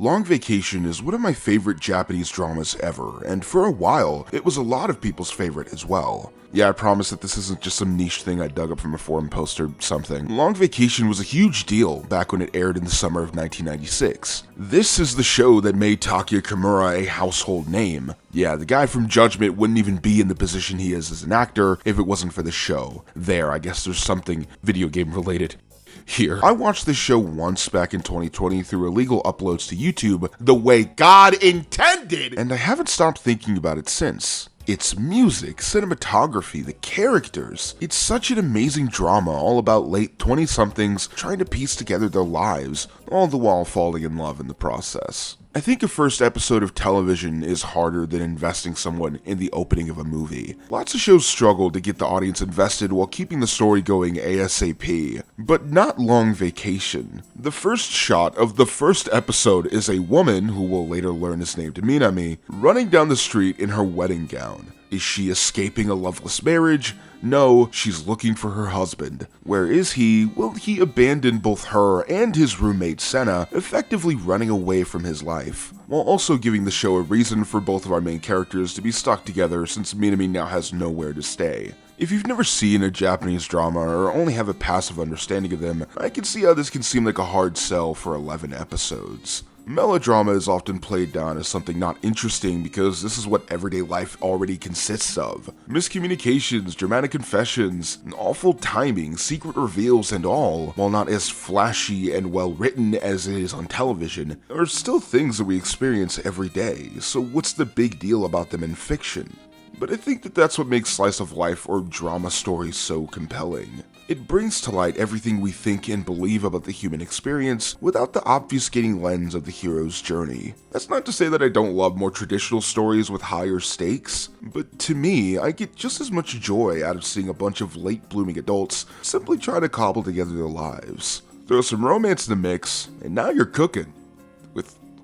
Long Vacation is one of my favorite Japanese dramas ever, and for a while, it was a lot of people's favorite as well. Yeah, I promise that this isn't just some niche thing I dug up from a forum post or something. Long Vacation was a huge deal back when it aired in the summer of 1996. This is the show that made Takuya Kimura a household name. Yeah, the guy from Judgment wouldn't even be in the position he is as an actor if it wasn't for the show. There, I guess there's something video game related here. I watched this show once back in 2020 through illegal uploads to YouTube, the way God intended, and I haven't stopped thinking about it since. Its music, cinematography, the characters. It's such an amazing drama all about late 20-somethings trying to piece together their lives, all the while falling in love in the process. I think a first episode of television is harder than investing someone in the opening of a movie. Lots of shows struggle to get the audience invested while keeping the story going ASAP, but not Long Vacation. The first shot of the first episode is a woman, who will later learn is named Minami, running down the street in her wedding gown. Is she escaping a loveless marriage? No, she's looking for her husband. Where is he? Well, he abandoned both her and his roommate Senna, effectively running away from his life, while also giving the show a reason for both of our main characters to be stuck together since Minami now has nowhere to stay. If you've never seen a Japanese drama or only have a passive understanding of them, I can see how this can seem like a hard sell for 11 episodes. Melodrama is often played down as something not interesting because this is what everyday life already consists of. Miscommunications, dramatic confessions, awful timing, secret reveals and all, while not as flashy and well written as it is on television, are still things that we experience every day, so what's the big deal about them in fiction? But I think that that's what makes slice of life or drama stories so compelling. It brings to light everything we think and believe about the human experience without the obfuscating lens of the hero's journey. That's not to say that I don't love more traditional stories with higher stakes, but to me, I get just as much joy out of seeing a bunch of late-blooming adults simply try to cobble together their lives. Throw some romance in the mix, and now you're cooking.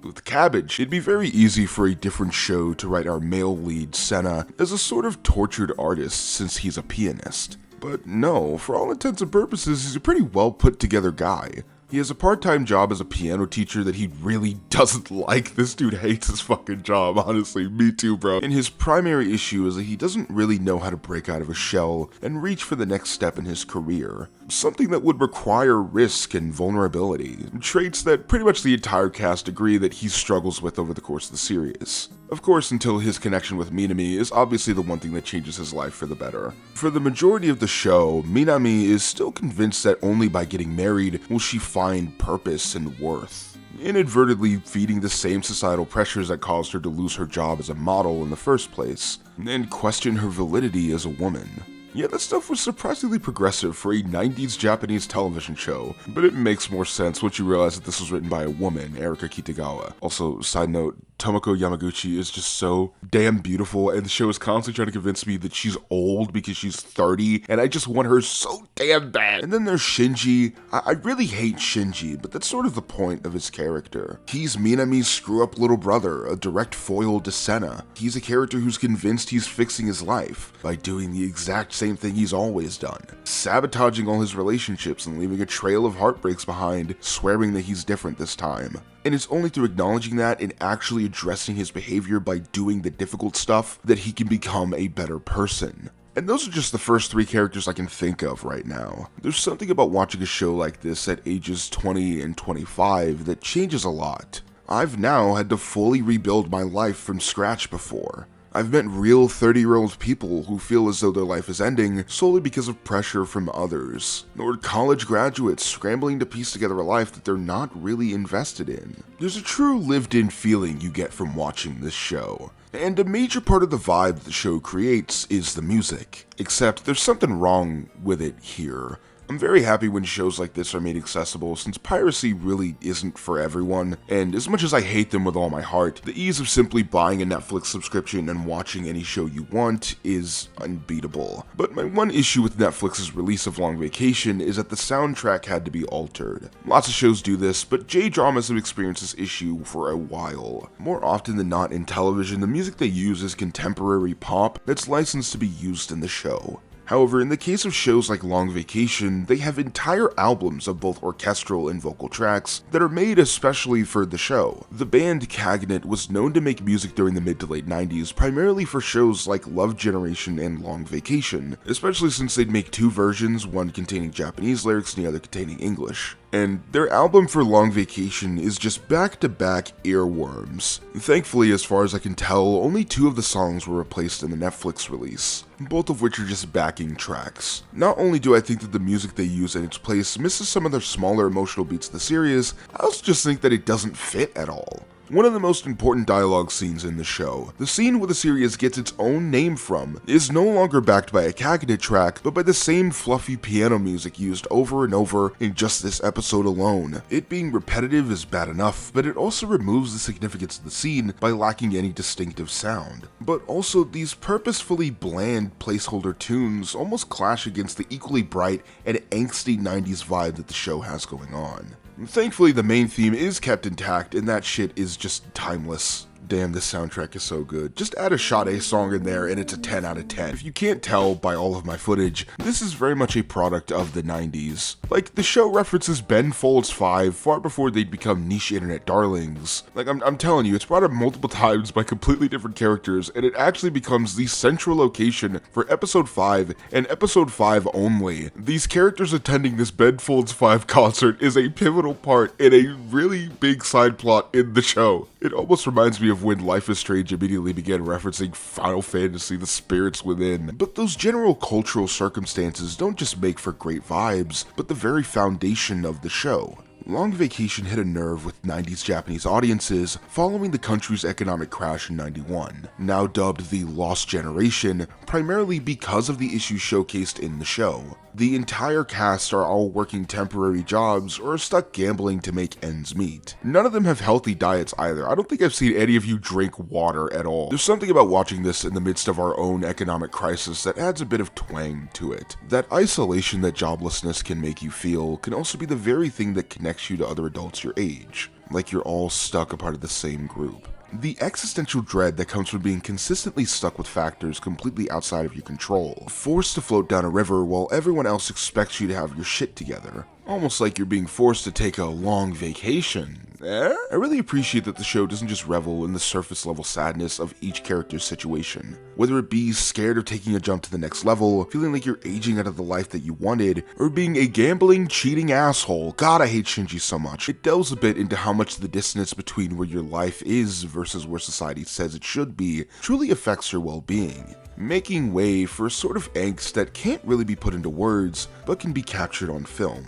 With cabbage, it'd be very easy for a different show to write our male lead, Senna, as a sort of tortured artist since he's a pianist. But no, for all intents and purposes, he's a pretty well put together guy. He has a part-time job as a piano teacher that he really doesn't like. This dude hates his fucking job, honestly. Me too, bro. And his primary issue is that he doesn't really know how to break out of a shell and reach for the next step in his career. Something that would require risk and vulnerability. Traits that pretty much the entire cast agree that he struggles with over the course of the series. Of course, until his connection with Minami is obviously the one thing that changes his life for the better. For the majority of the show, Minami is still convinced that only by getting married will she find purpose and worth, inadvertently feeding the same societal pressures that caused her to lose her job as a model in the first place, and question her validity as a woman. Yeah, that stuff was surprisingly progressive for a 90s Japanese television show, but it makes more sense once you realize that this was written by a woman, Erika Kitagawa. Also, side note, Tomoko Yamaguchi is just so damn beautiful, and the show is constantly trying to convince me that she's old because she's 30, and I just want her so damn bad. And then there's Shinji. I really hate Shinji, but that's sort of the point of his character. He's Minami's screw-up little brother, a direct foil to Senna. He's a character who's convinced he's fixing his life by doing the exact same thing he's always done, sabotaging all his relationships and leaving a trail of heartbreaks behind, swearing that he's different this time. And it's only through acknowledging that and actually addressing his behavior by doing the difficult stuff that he can become a better person. And those are just the first 3 characters I can think of right now. There's something about watching a show like this at ages 20 and 25 that changes a lot. I've now had to fully rebuild my life from scratch before. I've met real 30-year-old people who feel as though their life is ending solely because of pressure from others, or college graduates scrambling to piece together a life that they're not really invested in. There's a true lived-in feeling you get from watching this show, and a major part of the vibe the show creates is the music, except there's something wrong with it here. I'm very happy when shows like this are made accessible, since piracy really isn't for everyone, and as much as I hate them with all my heart, the ease of simply buying a Netflix subscription and watching any show you want is unbeatable. But my one issue with Netflix's release of Long Vacation is that the soundtrack had to be altered. Lots of shows do this, but J-dramas have experienced this issue for a while. More often than not in television, the music they use is contemporary pop that's licensed to be used in the show. However, in the case of shows like Long Vacation, they have entire albums of both orchestral and vocal tracks that are made especially for the show. The band CAGNET was known to make music during the mid to late 90s primarily for shows like Love Generation and Long Vacation, especially since they'd make two versions, one containing Japanese lyrics and the other containing English. And their album for Long Vacation is just back-to-back earworms. Thankfully, as far as I can tell, only 2 of the songs were replaced in the Netflix release, both of which are just backing tracks. Not only do I think that the music they use in its place misses some of their smaller emotional beats of the series, I also just think that it doesn't fit at all. One of the most important dialogue scenes in the show, the scene where the series gets its own name from, is no longer backed by a CAGNET track, but by the same fluffy piano music used over and over in just this episode alone. It being repetitive is bad enough, but it also removes the significance of the scene by lacking any distinctive sound. But also, these purposefully bland placeholder tunes almost clash against the equally bright and angsty 90s vibe that the show has going on. Thankfully, the main theme is kept intact, and that shit is just timeless. Damn, this soundtrack is so good. Just add a Sade song in there and it's a 10 out of 10. If you can't tell by all of my footage, this is very much a product of the 90s. Like, the show references Ben Folds 5 far before they'd become niche internet darlings. Like, I'm telling you, it's brought up multiple times by completely different characters, and it actually becomes the central location for episode 5 and episode 5 only. These characters attending this Ben Folds 5 concert is a pivotal part in a really big side plot in the show. It almost reminds me of when Life is Strange immediately began referencing Final Fantasy, the spirits within. But those general cultural circumstances don't just make for great vibes, but the very foundation of the show. Long Vacation hit a nerve with 90s Japanese audiences following the country's economic crash in '91, now dubbed the Lost Generation, primarily because of the issues showcased in the show. The entire cast are all working temporary jobs or are stuck gambling to make ends meet. None of them have healthy diets either. I don't think I've seen any of you drink water at all. There's something about watching this in the midst of our own economic crisis that adds a bit of twang to it. That isolation that joblessness can make you feel can also be the very thing that connects you to other adults your age, like you're all stuck a part of the same group. The existential dread that comes from being consistently stuck with factors completely outside of your control, forced to float down a river while everyone else expects you to have your shit together. Almost like you're being forced to take a long vacation. I really appreciate that the show doesn't just revel in the surface level sadness of each character's situation. Whether it be scared of taking a jump to the next level, feeling like you're aging out of the life that you wanted, or being a gambling, cheating asshole. God, I hate Shinji so much. It delves a bit into how much the dissonance between where your life is versus where society says it should be truly affects your well-being, making way for a sort of angst that can't really be put into words, but can be captured on film.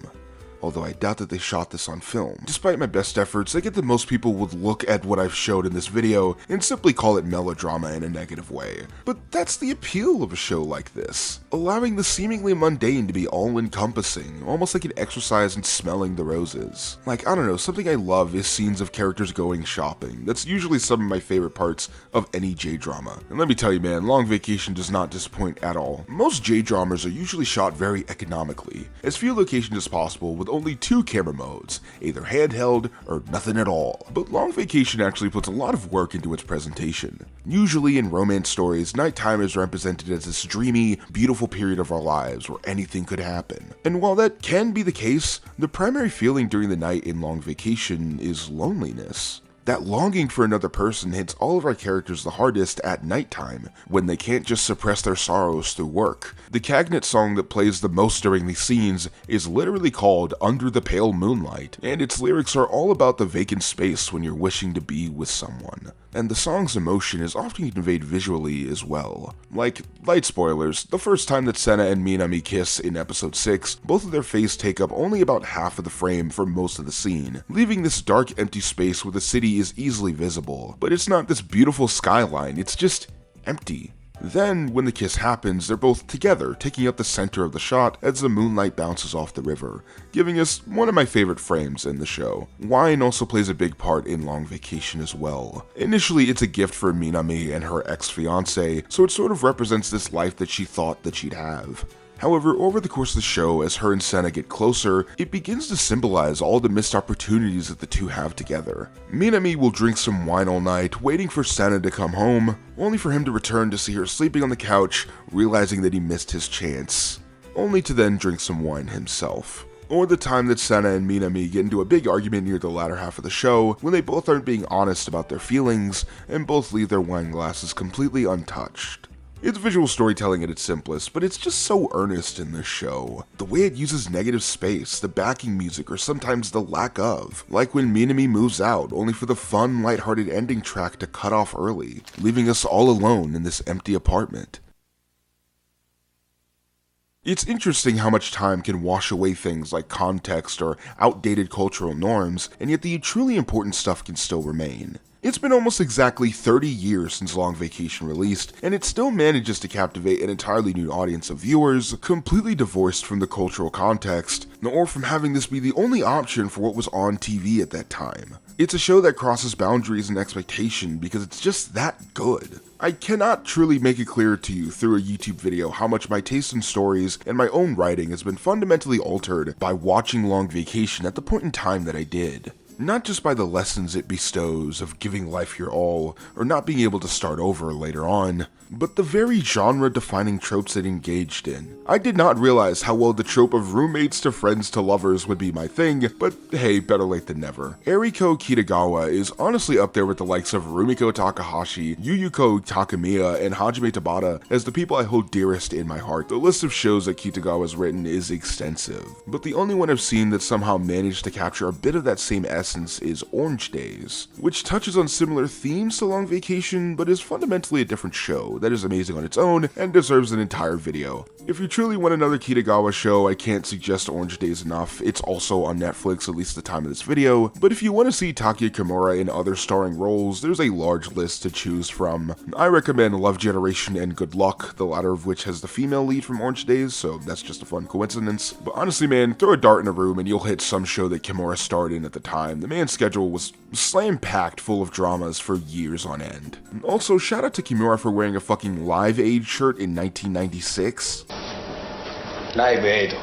Although I doubt that they shot this on film. Despite my best efforts, I get that most people would look at what I've showed in this video and simply call it melodrama in a negative way. But that's the appeal of a show like this, allowing the seemingly mundane to be all-encompassing, almost like an exercise in smelling the roses. Like, I don't know, something I love is scenes of characters going shopping. That's usually some of my favorite parts of any J-drama. And let me tell you, man, Long Vacation does not disappoint at all. Most J-dramas are usually shot very economically, as few locations as possible with only 2 camera modes, either handheld or nothing at all. But Long Vacation actually puts a lot of work into its presentation. Usually in romance stories, nighttime is represented as this dreamy, beautiful period of our lives where anything could happen. And while that can be the case, the primary feeling during the night in Long Vacation is loneliness. That longing for another person hits all of our characters the hardest at nighttime, when they can't just suppress their sorrows through work. The CAGNET song that plays the most during these scenes is literally called Under the Pale Moonlight, and its lyrics are all about the vacant space when you're wishing to be with someone. And the song's emotion is often conveyed visually as well. Like, light spoilers, the first time that Senna and Minami kiss in episode 6, both of their faces take up only about half of the frame for most of the scene, leaving this dark empty space where the city is easily visible. But it's not this beautiful skyline, it's just empty. Then, when the kiss happens, they're both together, taking up the center of the shot as the moonlight bounces off the river, giving us one of my favorite frames in the show. Wine also plays a big part in Long Vacation as well. Initially, it's a gift for Minami and her ex-fiancé, so it sort of represents this life that she thought that she'd have. However, over the course of the show, as her and Senna get closer, it begins to symbolize all the missed opportunities that the two have together. Minami will drink some wine all night, waiting for Senna to come home, only for him to return to see her sleeping on the couch, realizing that he missed his chance, only to then drink some wine himself. Or the time that Senna and Minami get into a big argument near the latter half of the show, when they both aren't being honest about their feelings, and both leave their wine glasses completely untouched. It's visual storytelling at its simplest, but it's just so earnest in this show. The way it uses negative space, the backing music, or sometimes the lack of. Like when Minami moves out, only for the fun, lighthearted ending track to cut off early, leaving us all alone in this empty apartment. It's interesting how much time can wash away things like context or outdated cultural norms, and yet the truly important stuff can still remain. It's been almost exactly 30 years since Long Vacation released, and it still manages to captivate an entirely new audience of viewers, completely divorced from the cultural context, or from having this be the only option for what was on TV at that time. It's a show that crosses boundaries and expectation because it's just that good. I cannot truly make it clear to you through a YouTube video how much my taste in stories and my own writing has been fundamentally altered by watching Long Vacation at the point in time that I did. Not just by the lessons it bestows of giving life your all, or not being able to start over later on, but the very genre-defining tropes it engaged in. I did not realize how well the trope of roommates to friends to lovers would be my thing, but hey, better late than never. Eriko Kitagawa is honestly up there with the likes of Rumiko Takahashi, Yuyuko Takamiya, and Hajime Tabata as the people I hold dearest in my heart. The list of shows that Kitagawa's written is extensive, but the only one I've seen that somehow managed to capture a bit of that same essence is Orange Days, which touches on similar themes to Long Vacation, but is fundamentally a different show that is amazing on its own and deserves an entire video. If you truly want another Kitagawa show, I can't suggest Orange Days enough. It's also on Netflix, at least at the time of this video, but if you want to see Takia Kimura in other starring roles, there's a large list to choose from. I recommend Love Generation and Good Luck, the latter of which has the female lead from Orange Days, so that's just a fun coincidence. But honestly man, throw a dart in a room and you'll hit some show that Kimura starred in at the time. The man's schedule was slam-packed full of dramas for years on end. Also, shout out to Kimura for wearing a fucking Live Aid shirt in 1996. Live Aid.